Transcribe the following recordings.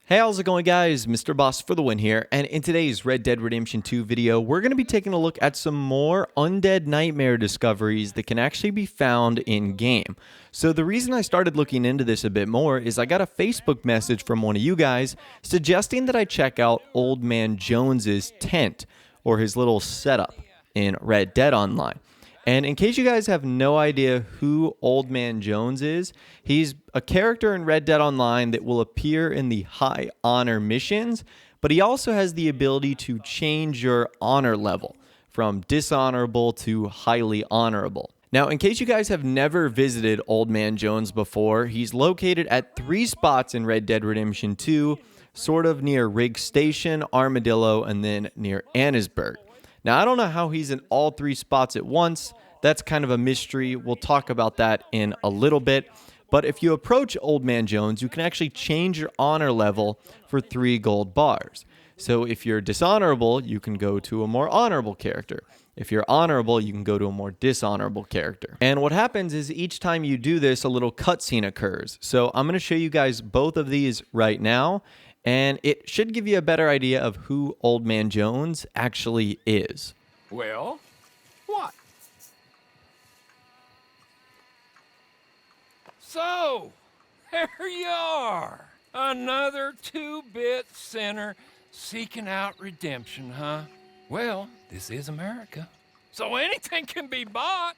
Hey, how's it going, guys? Mr. Boss for the win here, and in today's Red Dead Redemption 2 video, we're going to be taking a look at some more Undead Nightmare discoveries that can actually be found in-game. So the reason I started looking into this a bit more is I got a Facebook message from one of you guys suggesting that I check out Old Man Jones's tent, or his little setup in Red Dead Online. And in case you guys have no idea who Old Man Jones is, he's a character in Red Dead Online that will appear in the high honor missions, but he also has the ability to change your honor level from dishonorable to highly honorable. Now, in case you guys have never visited Old Man Jones before, he's located at 3 spots in Red Dead Redemption 2, sort of near Rig Station, Armadillo, and then near Annesburg. Now, I don't know how he's in all 3 spots at once. That's kind of a mystery. We'll talk about that in a little bit. But if you approach Old Man Jones, you can actually change your honor level for 3 gold bars. So if you're dishonorable, you can go to a more honorable character. If you're honorable, you can go to a more dishonorable character. And what happens is each time you do this, a little cutscene occurs. So I'm going to show you guys both of these right now. And it should give you a better idea of who Old Man Jones actually is. Well, what? So, there you are. Another 2-bit sinner seeking out redemption, huh? Well, this is America. So anything can be bought,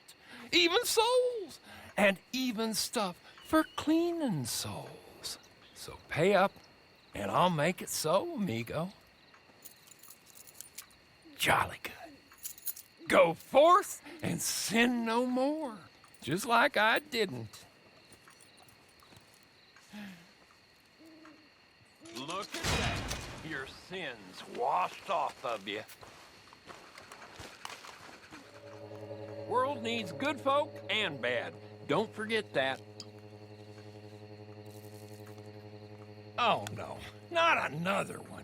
even souls, and even stuff for cleaning souls. So pay up, and I'll make it so, amigo. Jolly good. Go forth and sin no more, just like I didn't. Look at that. Your sins washed off of you. World needs good folk and bad. Don't forget that. Oh, no. Not another one.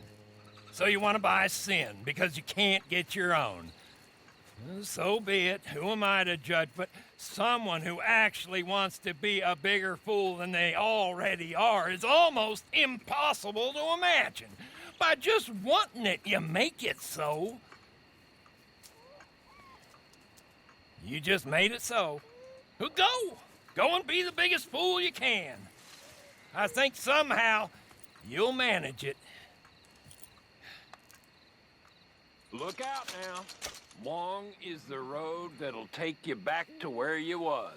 So you want to buy sin because you can't get your own. So be it. Who am I to judge? But someone who actually wants to be a bigger fool than they already are is almost impossible to imagine. By just wanting it, you make it so. You just made it so. Go! Go and be the biggest fool you can. I think somehow you'll manage it. Look out now. Long is the road that'll take you back to where you was.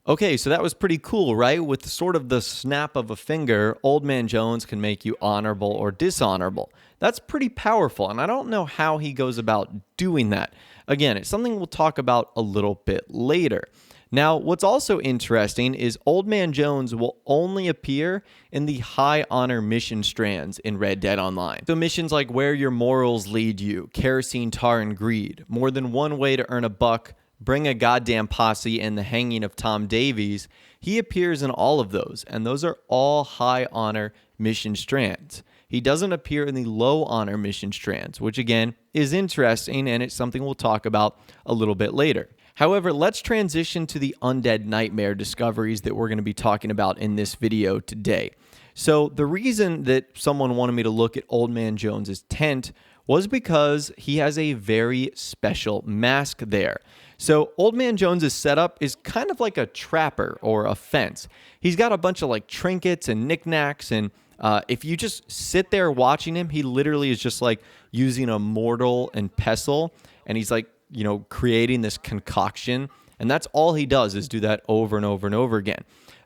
Okay, so that was pretty cool, right? With sort of the snap of a finger, Old Man Jones can make you honorable or dishonorable. That's pretty powerful, and I don't know how he goes about doing that. Again, it's something we'll talk about a little bit later. Now, what's also interesting is Old Man Jones will only appear in the high honor mission strands in Red Dead Online. So missions like Where Your Morals Lead You, Kerosene, Tar, and Greed, More Than One Way to Earn a Buck, Bring a Goddamn Posse, and The Hanging of Tom Davies, he appears in all of those, and those are all high honor mission strands. He doesn't appear in the low honor mission strands, which again is interesting, and it's something we'll talk about a little bit later. However, let's transition to the Undead Nightmare discoveries that we're going to be talking about in this video today. So the reason that someone wanted me to look at Old Man Jones's tent was because he has a very special mask there. So Old Man Jones's setup is kind of like a trapper or a fence. He's got a bunch of like trinkets and knickknacks, and if you just sit there watching him, he literally is just like using a mortar and pestle, and he's like, you know, creating this concoction, and that's all he does is do that over and over and over again.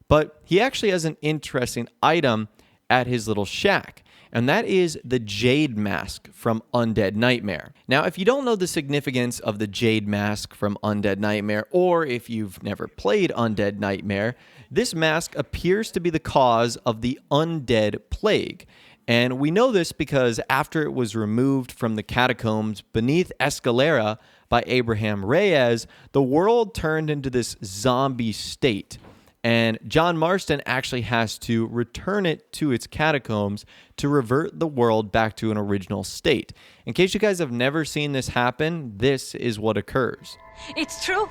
But he actually has an interesting item at his little shack, and that is the Jade Mask from Undead Nightmare. Now, if you don't know the significance of the Jade Mask from Undead Nightmare, or if you've never played Undead Nightmare, this mask appears to be the cause of the undead plague. And we know this because after it was removed from the catacombs beneath Escalera by Abraham Reyes, the world turned into this zombie state. And John Marston actually has to return it to its catacombs to revert the world back to an original state. In case you guys have never seen this happen, this is what occurs. It's true.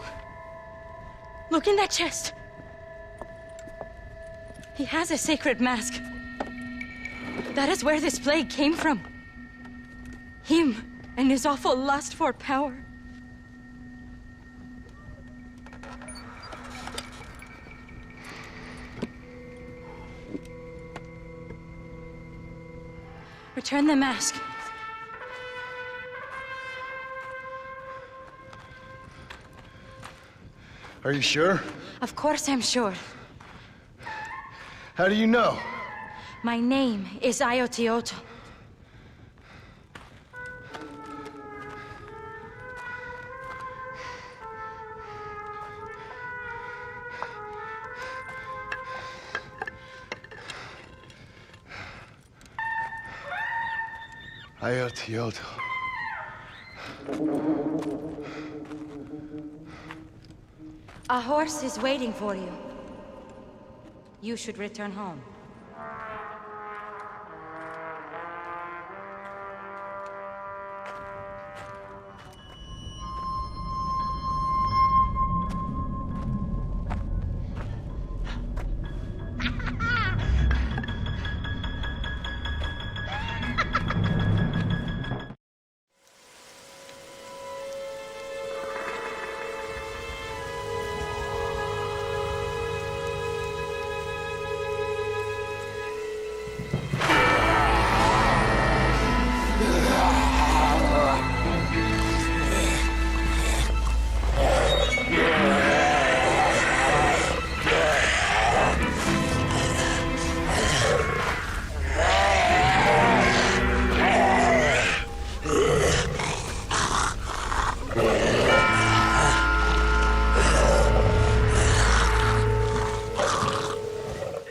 Look in that chest. He has a sacred mask. That is where this plague came from. Him and his awful lust for power. Return the mask. Are you sure? Of course I'm sure. How do you know? My name is Ayotioto. Ayotioto. A horse is waiting for you. You should return home.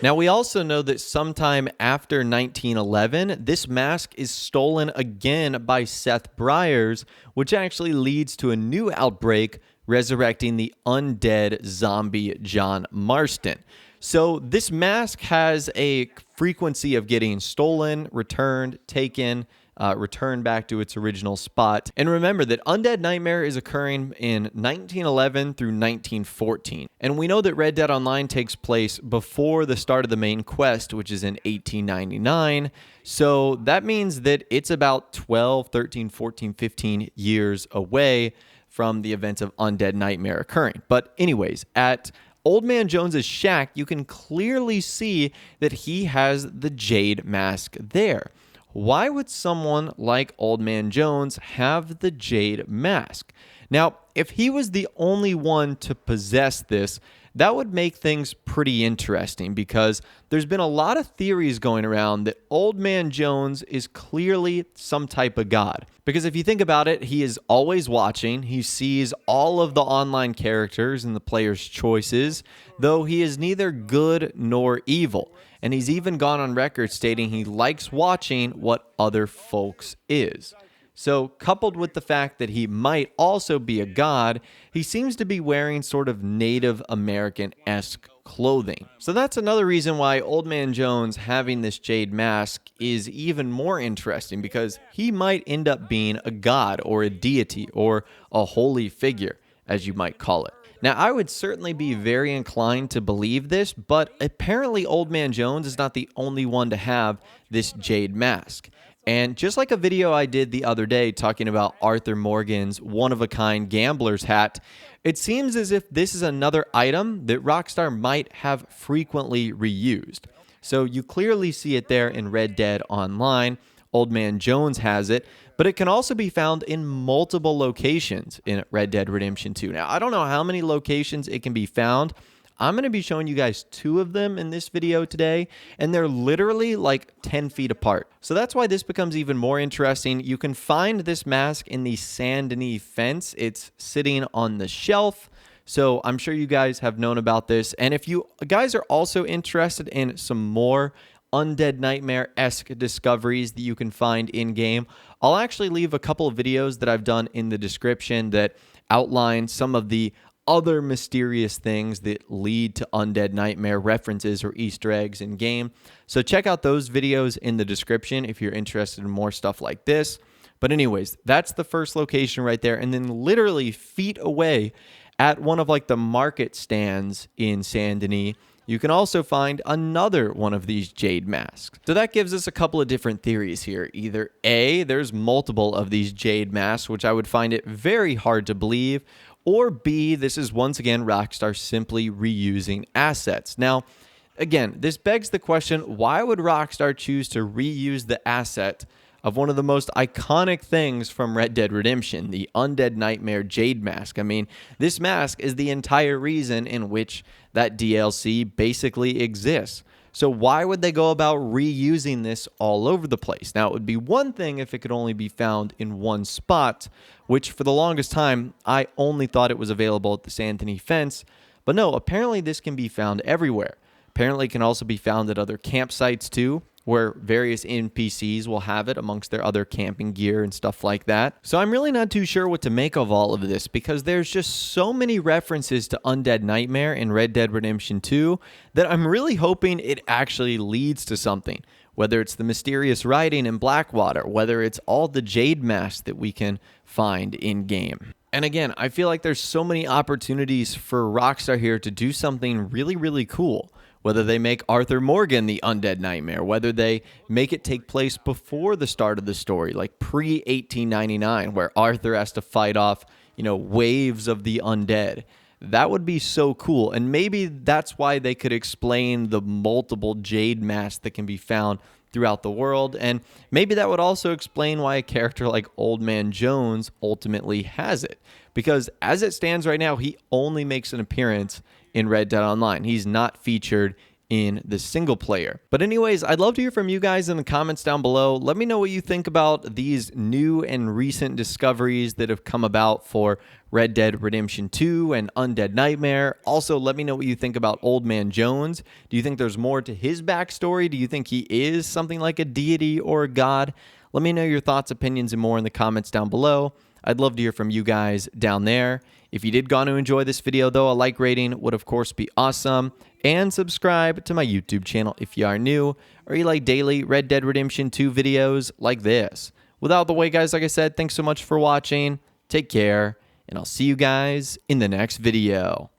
Now, we also know that sometime after 1911, this mask is stolen again by Seth Briers, which actually leads to a new outbreak, resurrecting the undead zombie John Marston. So this mask has a frequency of getting stolen, returned, taken, returned back to its original spot. And remember that Undead Nightmare is occurring in 1911 through 1914. And we know that Red Dead Online takes place before the start of the main quest, which is in 1899. So that means that it's about 12, 13, 14, 15 years away from the events of Undead Nightmare occurring. But anyways, at Old Man Jones's shack, you can clearly see that he has the Jade Mask there. Why would someone like Old Man Jones have the Jade Mask? Now, if he was the only one to possess this, that would make things pretty interesting because there's been a lot of theories going around that Old Man Jones is clearly some type of god. Because if you think about it, he is always watching. He sees all of the online characters and the player's choices, though he is neither good nor evil. And he's even gone on record stating he likes watching what other folks is. So, coupled with the fact that he might also be a god, he seems to be wearing sort of Native American-esque clothing. So that's another reason why Old Man Jones having this Jade Mask is even more interesting, because he might end up being a god or a deity or a holy figure, as you might call it. Now, I would certainly be very inclined to believe this, but apparently Old Man Jones is not the only one to have this Jade Mask. And just like a video I did the other day talking about Arthur Morgan's one-of-a-kind gambler's hat, it seems as if this is another item that Rockstar might have frequently reused. So you clearly see it there in Red Dead Online. Old Man Jones has it, but it can also be found in multiple locations in Red Dead Redemption 2. Now, I don't know how many locations it can be found. I'm going to be showing you guys 2 of them in this video today, and they're literally like 10 feet apart. So that's why this becomes even more interesting. You can find this mask in the Saint Denis fence. It's sitting on the shelf. So I'm sure you guys have known about this. And if you guys are also interested in some more Undead Nightmare-esque discoveries that you can find in-game, I'll actually leave a couple of videos that I've done in the description that outline some of the other mysterious things that lead to Undead Nightmare references or Easter eggs in game. So check out those videos in the description if you're interested in more stuff like this. But anyways, that's the first location right there. And then literally feet away at one of like the market stands in Saint Denis you can also find another one of these Jade Masks. So that gives us a couple of different theories here. Either A, there's multiple of these Jade Masks, which I would find it very hard to believe, or B, this is once again Rockstar simply reusing assets. Now, again, this begs the question, why would Rockstar choose to reuse the asset of one of the most iconic things from Red Dead Redemption, the Undead Nightmare Jade Mask? I mean, this mask is the entire reason in which that DLC basically exists. So why would they go about reusing this all over the place? Now, it would be one thing if it could only be found in one spot, which for the longest time, I only thought it was available at the San Anthony Fence. But no, apparently this can be found everywhere. Apparently it can also be found at other campsites too, where various NPCs will have it amongst their other camping gear and stuff like that. So I'm really not too sure what to make of all of this, because there's just so many references to Undead Nightmare in Red Dead Redemption 2 that I'm really hoping it actually leads to something. Whether it's the mysterious writing in Blackwater, whether it's all the Jade Masks that we can find in-game. And again, I feel like there's so many opportunities for Rockstar here to do something really, really cool. Whether they make Arthur Morgan the Undead Nightmare, whether they make it take place before the start of the story, like pre-1899, where Arthur has to fight off, waves of the undead. That would be so cool. And maybe that's why they could explain the multiple Jade Masks that can be found throughout the world. And maybe that would also explain why a character like Old Man Jones ultimately has it. Because as it stands right now, he only makes an appearance in Red Dead Online. He's not featured in the single player. But anyways, I'd love to hear from you guys in the comments down below. Let me know what you think about these new and recent discoveries that have come about for Red Dead Redemption 2 and Undead Nightmare. Also, let me know what you think about Old Man Jones. Do you think there's more to his backstory? Do you think he is something like a deity or a god? Let me know your thoughts, opinions, and more in the comments down below. I'd love to hear from you guys down there. If you did go on to enjoy this video, though, a like rating would, of course, be awesome. And subscribe to my YouTube channel if you are new, or you like daily Red Dead Redemption 2 videos like this. Without the way, guys, like I said, thanks so much for watching. Take care, and I'll see you guys in the next video.